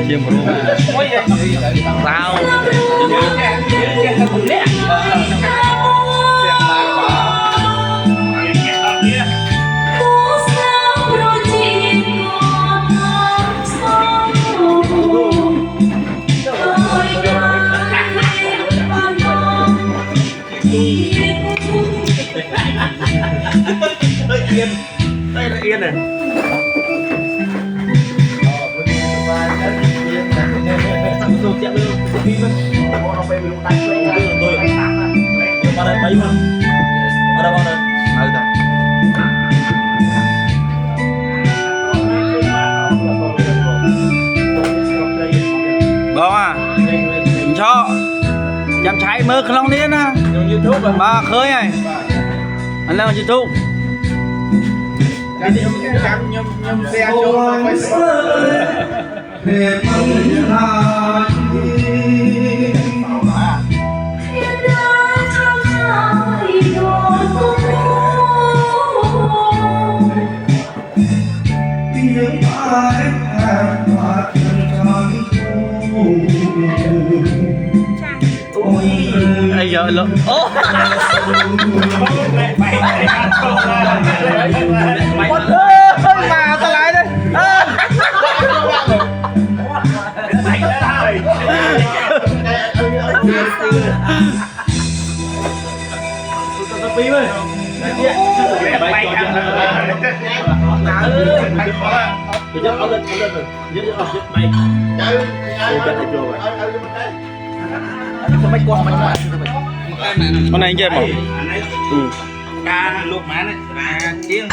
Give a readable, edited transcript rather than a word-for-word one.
Diêm rùa sao yên đây là yên này tôi chạy được cái phim á, nó về mình tay tôi anh sáng à, vào đây mấy mà, vào đây, bông à, cho, chăm cháy mơ không long điên à, YouTube mà khơi này, anh lên YouTube. Nhâm xe cho để mong là tiếng ai hát mặt trăng bây giờ lộn ô mà ta lại đây phím ơi con này anh chơi mà ca luộc má này chiên